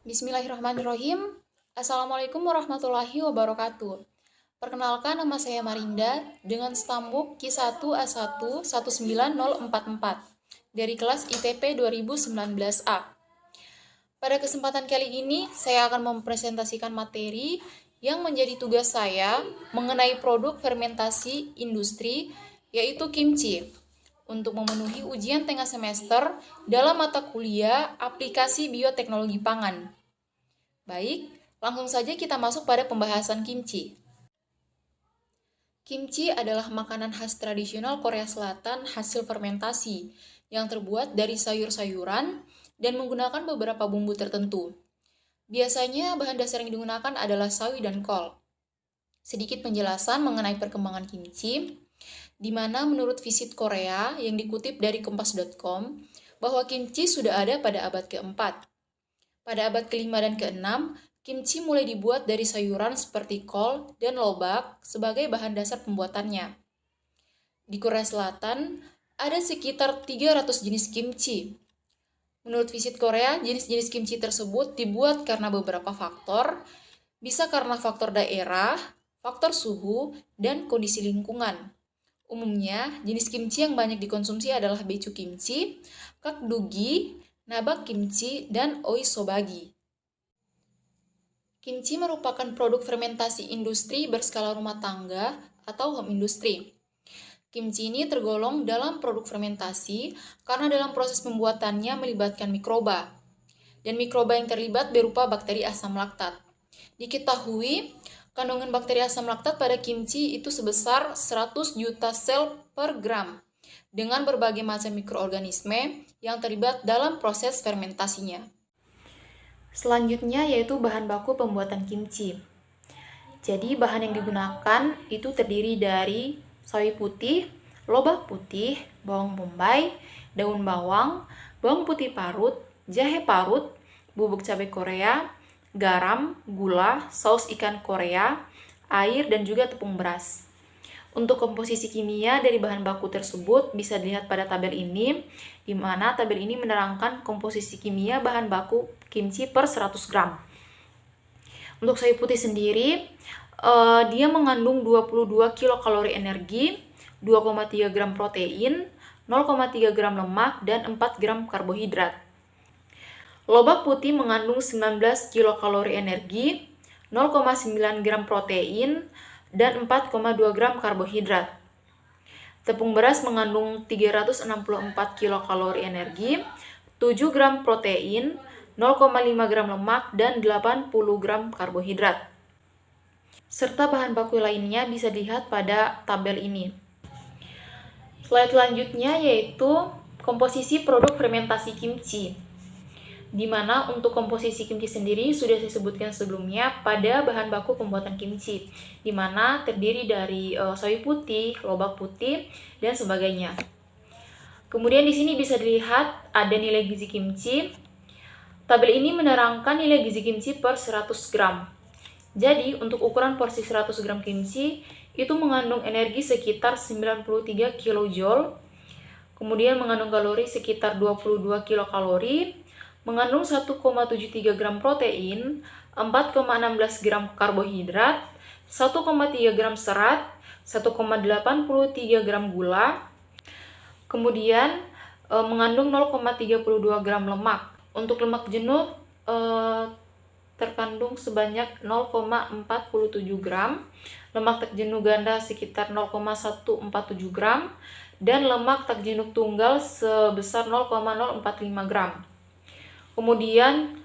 Bismillahirrahmanirrahim. Assalamualaikum warahmatullahi wabarakatuh. Perkenalkan, nama saya Marinda dengan stambuk Q1A1 19044 dari kelas ITP 2019A. Pada kesempatan kali ini, saya akan mempresentasikan materi yang menjadi tugas saya mengenai produk fermentasi industri, yaitu kimchi, untuk memenuhi ujian tengah semester dalam mata kuliah aplikasi bioteknologi pangan. Baik, langsung saja kita masuk pada pembahasan kimchi. Kimchi adalah makanan khas tradisional Korea Selatan hasil fermentasi yang terbuat dari sayur-sayuran dan menggunakan beberapa bumbu tertentu. Biasanya bahan dasar yang digunakan adalah sawi dan kol. Sedikit penjelasan mengenai perkembangan kimchi, di mana menurut Visit Korea yang dikutip dari kompas.com, bahwa kimchi sudah ada pada abad keempat. Pada abad ke-5 dan ke-6, kimchi mulai dibuat dari sayuran seperti kol dan lobak sebagai bahan dasar pembuatannya. Di Korea Selatan, ada sekitar 300 jenis kimchi. Menurut Visit Korea, jenis-jenis kimchi tersebut dibuat karena beberapa faktor, bisa karena faktor daerah, faktor suhu, dan kondisi lingkungan. Umumnya, jenis kimchi yang banyak dikonsumsi adalah bechu kimchi, kakdugi, nabak kimchi, dan oisobagi. Kimchi merupakan produk fermentasi industri berskala rumah tangga atau home industry. Kimchi ini tergolong dalam produk fermentasi karena dalam proses pembuatannya melibatkan mikroba. Dan mikroba yang terlibat berupa bakteri asam laktat. Diketahui, kandungan bakteri asam laktat pada kimchi itu sebesar 100 juta sel per gram, dengan berbagai macam mikroorganisme yang terlibat dalam proses fermentasinya. Selanjutnya yaitu bahan baku pembuatan kimchi. Jadi bahan yang digunakan itu terdiri dari sawi putih, lobak putih, bawang bombay, daun bawang, bawang putih parut, jahe parut, bubuk cabai Korea, garam, gula, saus ikan Korea, air, dan juga tepung beras. Untuk komposisi kimia dari bahan baku tersebut bisa dilihat pada tabel ini, di mana tabel ini menerangkan komposisi kimia bahan baku kimchi per 100 gram. Untuk sawi putih sendiri, dia mengandung 22 kilokalori energi, 2,3 gram protein, 0,3 gram lemak, dan 4 gram karbohidrat. Lobak putih mengandung 19 kilokalori energi, 0,9 gram protein, dan 4,2 gram karbohidrat. Tepung beras mengandung 364 kilokalori energi, 7 gram protein, 0,5 gram lemak, dan 80 gram karbohidrat. Serta bahan baku lainnya bisa dilihat pada tabel ini. Slide selanjutnya yaitu komposisi produk fermentasi kimchi, di mana untuk komposisi kimchi sendiri sudah disebutkan sebelumnya pada bahan baku pembuatan kimchi, di mana terdiri dari sawi putih, lobak putih, dan sebagainya. Kemudian di sini bisa dilihat ada nilai gizi kimchi. Tabel ini menerangkan nilai gizi kimchi per 100 gram. Jadi, untuk ukuran porsi 100 gram kimchi itu mengandung energi sekitar 93 kJ, kemudian mengandung kalori sekitar 22 kilokalori, mengandung 1,73 gram protein, 4,16 gram karbohidrat, 1,3 gram serat, 1,83 gram gula, kemudian mengandung 0,32 gram lemak. Untuk lemak jenuh terkandung sebanyak 0,47 gram, lemak tak jenuh ganda sekitar 0,147 gram, dan lemak tak jenuh tunggal sebesar 0,045 gram. Kemudian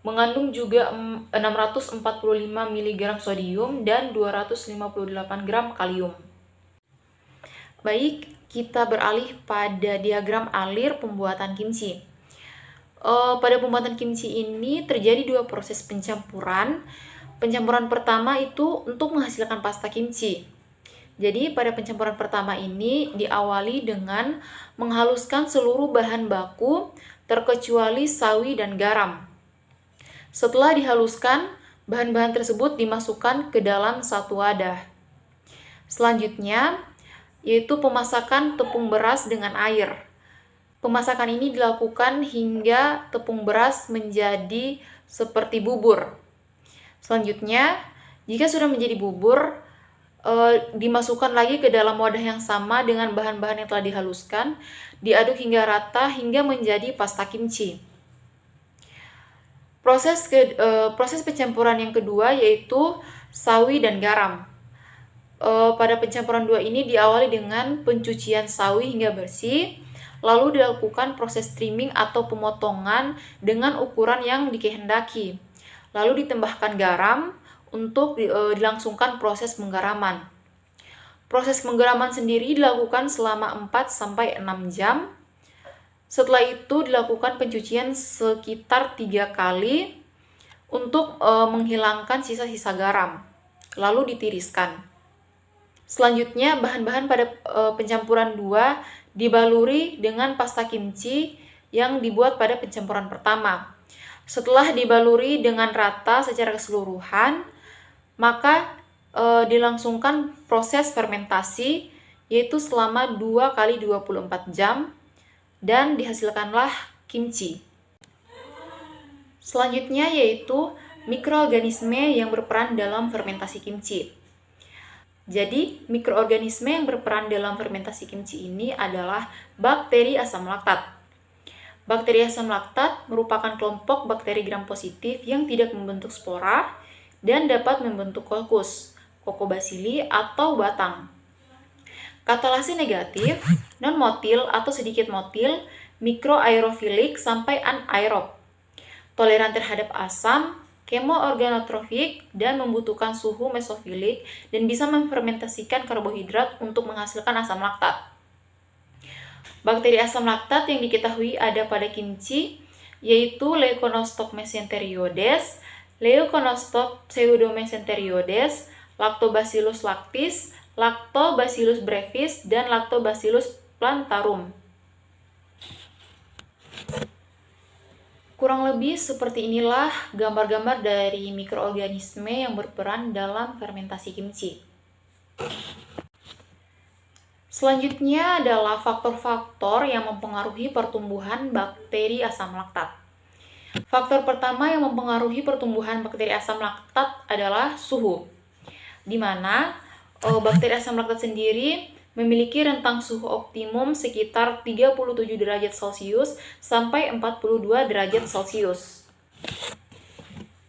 mengandung juga 645 mg sodium dan 258 gram kalium. Baik, kita beralih pada diagram alir pembuatan kimchi. Pada pembuatan kimchi ini terjadi dua proses pencampuran. Pencampuran pertama itu untuk menghasilkan pasta kimchi. Jadi pada pencampuran pertama ini diawali dengan menghaluskan seluruh bahan baku terkecuali sawi dan garam. Setelah dihaluskan, bahan-bahan tersebut dimasukkan ke dalam satu wadah. Selanjutnya yaitu pemasakan tepung beras dengan air. Pemasakan ini dilakukan hingga tepung beras menjadi seperti bubur. Selanjutnya, jika sudah menjadi bubur, dimasukkan lagi ke dalam wadah yang sama dengan bahan-bahan yang telah dihaluskan, diaduk hingga rata hingga menjadi pasta kimchi. Proses pencampuran yang kedua yaitu sawi dan garam. Pada pencampuran dua ini diawali dengan pencucian sawi hingga bersih, lalu dilakukan proses trimming atau pemotongan dengan ukuran yang dikehendaki. Lalu ditambahkan garam untuk dilangsungkan proses penggaraman. Proses penggaraman sendiri dilakukan selama 4-6 jam. Setelah itu dilakukan pencucian sekitar 3 kali untuk menghilangkan sisa-sisa garam. Lalu ditiriskan. Selanjutnya, bahan-bahan pada pencampuran 2 dibaluri dengan pasta kimchi yang dibuat pada pencampuran pertama. Setelah dibaluri dengan rata secara keseluruhan, maka dilangsungkan proses fermentasi yaitu selama 2 kali 24 jam dan dihasilkanlah kimchi. Selanjutnya yaitu mikroorganisme yang berperan dalam fermentasi kimchi. Jadi, mikroorganisme yang berperan dalam fermentasi kimchi ini adalah bakteri asam laktat. Bakteri asam laktat merupakan kelompok bakteri gram positif yang tidak membentuk spora dan dapat membentuk kokus, kokobasili, atau batang. Katalase negatif, non-motil atau sedikit motil, mikroaerofilik sampai anaerob. Toleran terhadap asam, kemoorganotrofik, dan membutuhkan suhu mesofilik dan bisa memfermentasikan karbohidrat untuk menghasilkan asam laktat. Bakteri asam laktat yang diketahui ada pada kimchi yaitu Leuconostoc mesenteriodes, Leuconostoc pseudomesenteriodes, Lactobacillus lactis, Lactobacillus brevis, dan Lactobacillus plantarum. Kurang lebih seperti inilah gambar-gambar dari mikroorganisme yang berperan dalam fermentasi kimchi. Selanjutnya adalah faktor-faktor yang mempengaruhi pertumbuhan bakteri asam laktat. Faktor pertama yang mempengaruhi pertumbuhan bakteri asam laktat adalah suhu, di mana bakteri asam laktat sendiri memiliki rentang suhu optimum sekitar 37 derajat Celcius sampai 42 derajat Celcius.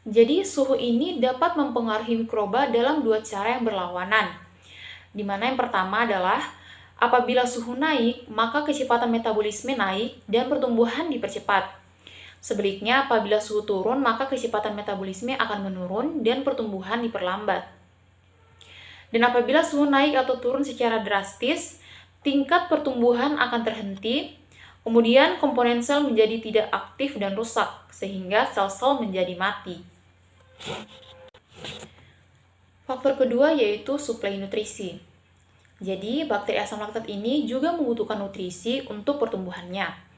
Jadi suhu ini dapat mempengaruhi mikroba dalam dua cara yang berlawanan. Di mana yang pertama adalah apabila suhu naik, maka kecepatan metabolisme naik dan pertumbuhan dipercepat. Sebaliknya, apabila suhu turun, maka kecepatan metabolisme akan menurun dan pertumbuhan diperlambat. Dan apabila suhu naik atau turun secara drastis, tingkat pertumbuhan akan terhenti, kemudian komponen sel menjadi tidak aktif dan rusak, sehingga sel-sel menjadi mati. Faktor kedua yaitu suplai nutrisi. Jadi, bakteri asam laktat ini juga membutuhkan nutrisi untuk pertumbuhannya.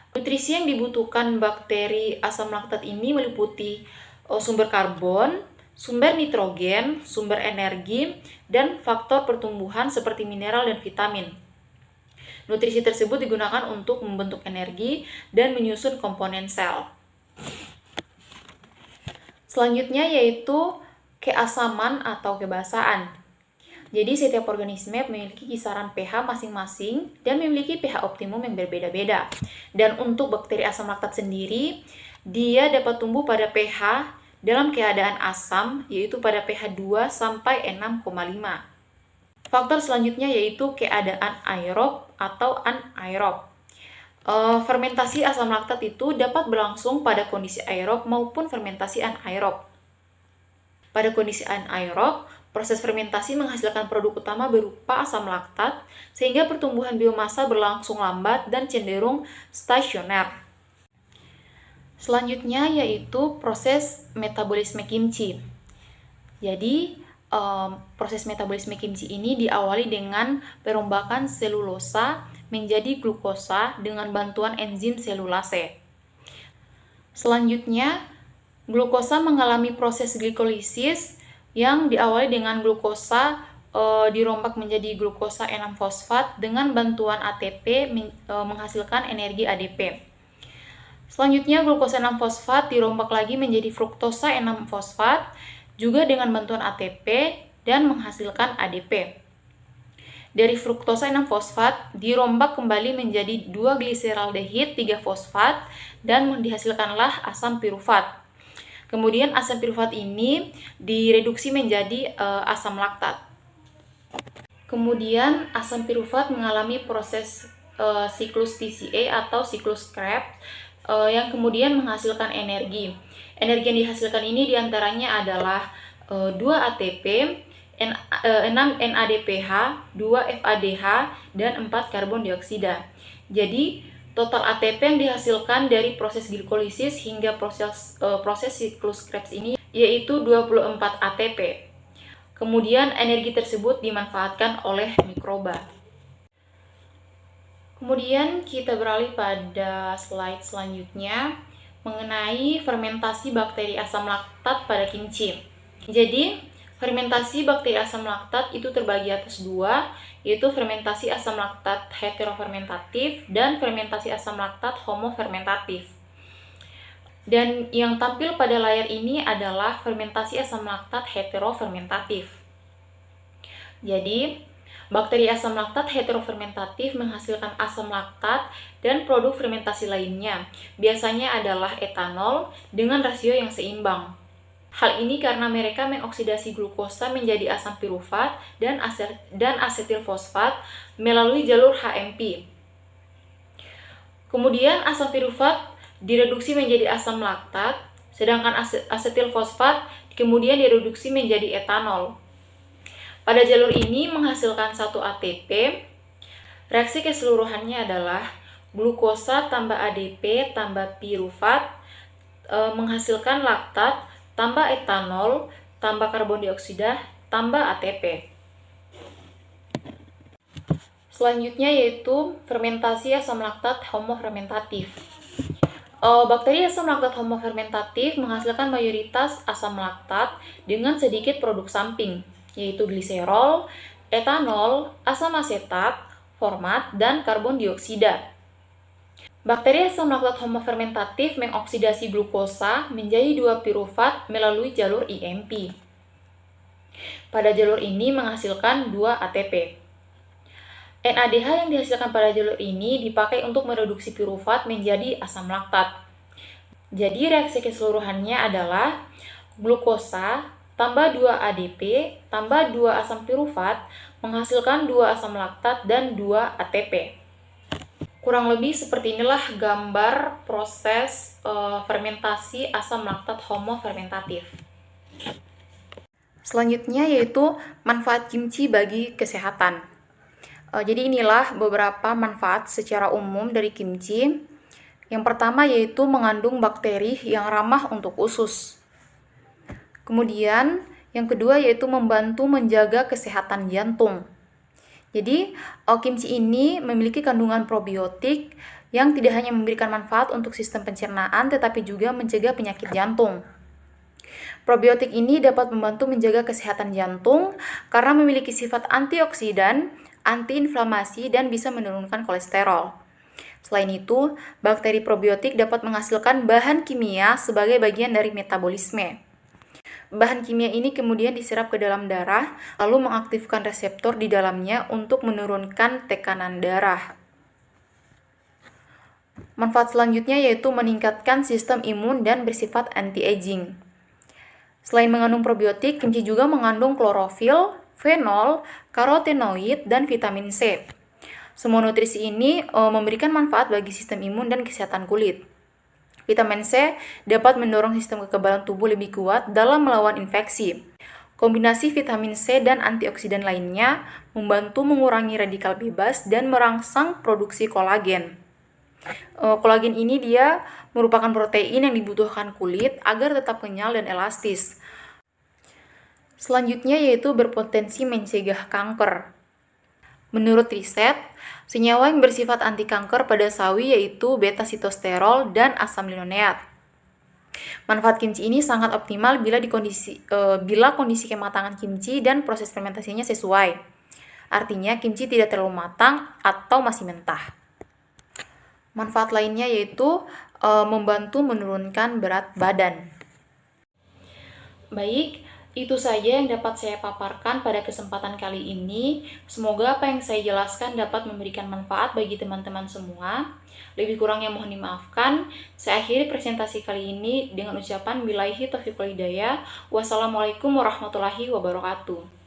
Nutrisi yang dibutuhkan bakteri asam laktat ini meliputi sumber karbon, sumber nitrogen, sumber energi, dan faktor pertumbuhan seperti mineral dan vitamin. Nutrisi tersebut digunakan untuk membentuk energi dan menyusun komponen sel. Selanjutnya yaitu keasaman atau kebasaan. Jadi setiap organisme memiliki kisaran pH masing-masing dan memiliki pH optimum yang berbeda-beda. Dan untuk bakteri asam laktat sendiri, dia dapat tumbuh pada pH dalam keadaan asam, yaitu pada pH 2 sampai 6,5. Faktor selanjutnya yaitu keadaan aerob atau anaerob. Fermentasi asam laktat itu dapat berlangsung pada kondisi aerob maupun fermentasi anaerob. Pada kondisi anaerob, proses fermentasi menghasilkan produk utama berupa asam laktat, sehingga pertumbuhan biomasa berlangsung lambat dan cenderung stasioner. Selanjutnya yaitu proses metabolisme kimchi. Jadi, proses metabolisme kimchi ini diawali dengan perombakan selulosa menjadi glukosa dengan bantuan enzim selulase. Selanjutnya, glukosa mengalami proses glikolisis yang diawali dengan glukosa dirombak menjadi glukosa 6-fosfat dengan bantuan ATP menghasilkan energi ADP. Selanjutnya glukosa 6-fosfat dirombak lagi menjadi fruktosa 6-fosfat juga dengan bantuan ATP dan menghasilkan ADP. Dari fruktosa 6-fosfat dirombak kembali menjadi 2-gliseraldehid 3-fosfat dan dihasilkanlah asam pirufat. Kemudian asam pirufat ini direduksi menjadi asam laktat. Kemudian asam pirufat mengalami proses siklus TCA atau siklus Krebs yang kemudian menghasilkan energi. Energi yang dihasilkan ini diantaranya adalah 2 ATP, 6 NADPH, 2 FADH, dan 4 karbon dioksida. Jadi, total ATP yang dihasilkan dari proses glikolisis hingga proses siklus Krebs ini yaitu 24 ATP. Kemudian, energi tersebut dimanfaatkan oleh mikroba. Kemudian, kita beralih pada slide selanjutnya mengenai fermentasi bakteri asam laktat pada kimchi. Jadi, fermentasi bakteri asam laktat itu terbagi atas 2, yaitu fermentasi asam laktat heterofermentatif dan fermentasi asam laktat homofermentatif. Dan yang tampil pada layar ini adalah fermentasi asam laktat heterofermentatif. Jadi, bakteri asam laktat heterofermentatif menghasilkan asam laktat dan produk fermentasi lainnya. Biasanya adalah etanol dengan rasio yang seimbang. Hal ini karena mereka mengoksidasi glukosa menjadi asam pirufat dan asetil fosfat melalui jalur HMP. Kemudian asam pirufat direduksi menjadi asam laktat, sedangkan asetil fosfat kemudian direduksi menjadi etanol. Pada jalur ini menghasilkan 1 ATP. Reaksi keseluruhannya adalah glukosa tambah ADP tambah pirufat menghasilkan laktat tambah etanol, tambah karbon dioksida, tambah ATP. Selanjutnya yaitu fermentasi asam laktat homofermentatif. Bakteri asam laktat homofermentatif menghasilkan mayoritas asam laktat dengan sedikit produk samping, yaitu gliserol, etanol, asam asetat, format, dan karbon dioksida. Bakteri asam laktat homofermentatif mengoksidasi glukosa menjadi 2 pirufat melalui jalur IMP. Pada jalur ini menghasilkan 2 ATP. NADH yang dihasilkan pada jalur ini dipakai untuk mereduksi pirufat menjadi asam laktat. Jadi reaksi keseluruhannya adalah glukosa tambah 2 ADP tambah 2 asam pirufat menghasilkan 2 asam laktat dan 2 ATP. Kurang lebih seperti inilah gambar proses fermentasi asam laktat homofermentatif. Selanjutnya yaitu manfaat kimchi bagi kesehatan. Jadi inilah beberapa manfaat secara umum dari kimchi. Yang pertama yaitu mengandung bakteri yang ramah untuk usus. Kemudian yang kedua yaitu membantu menjaga kesehatan jantung. Jadi, kimchi ini memiliki kandungan probiotik yang tidak hanya memberikan manfaat untuk sistem pencernaan, tetapi juga mencegah penyakit jantung. Probiotik ini dapat membantu menjaga kesehatan jantung karena memiliki sifat antioksidan, antiinflamasi, dan bisa menurunkan kolesterol. Selain itu, bakteri probiotik dapat menghasilkan bahan kimia sebagai bagian dari metabolisme. Bahan kimia ini kemudian diserap ke dalam darah, lalu mengaktifkan reseptor di dalamnya untuk menurunkan tekanan darah. Manfaat selanjutnya yaitu meningkatkan sistem imun dan bersifat anti-aging. Selain mengandung probiotik, kimchi juga mengandung klorofil, fenol, karotenoid, dan vitamin C. Semua nutrisi ini memberikan manfaat bagi sistem imun dan kesehatan kulit. Vitamin C dapat mendorong sistem kekebalan tubuh lebih kuat dalam melawan infeksi. Kombinasi vitamin C dan antioksidan lainnya membantu mengurangi radikal bebas dan merangsang produksi kolagen. Kolagen ini dia merupakan protein yang dibutuhkan kulit agar tetap kenyal dan elastis. Selanjutnya yaitu berpotensi mencegah kanker. Menurut riset, senyawa yang bersifat anti kanker pada sawi yaitu beta-sitosterol dan asam linoleat. Manfaat kimchi ini sangat optimal bila kondisi kematangan kimchi dan proses fermentasinya sesuai. Artinya kimchi tidak terlalu matang atau masih mentah. Manfaat lainnya yaitu membantu menurunkan berat badan. Baik, itu saja yang dapat saya paparkan pada kesempatan kali ini. Semoga apa yang saya jelaskan dapat memberikan manfaat bagi teman-teman semua. Lebih kurangnya mohon dimaafkan. Saya akhiri presentasi kali ini dengan ucapan billahi taufiq wal hidayah. Wassalamualaikum warahmatullahi wabarakatuh.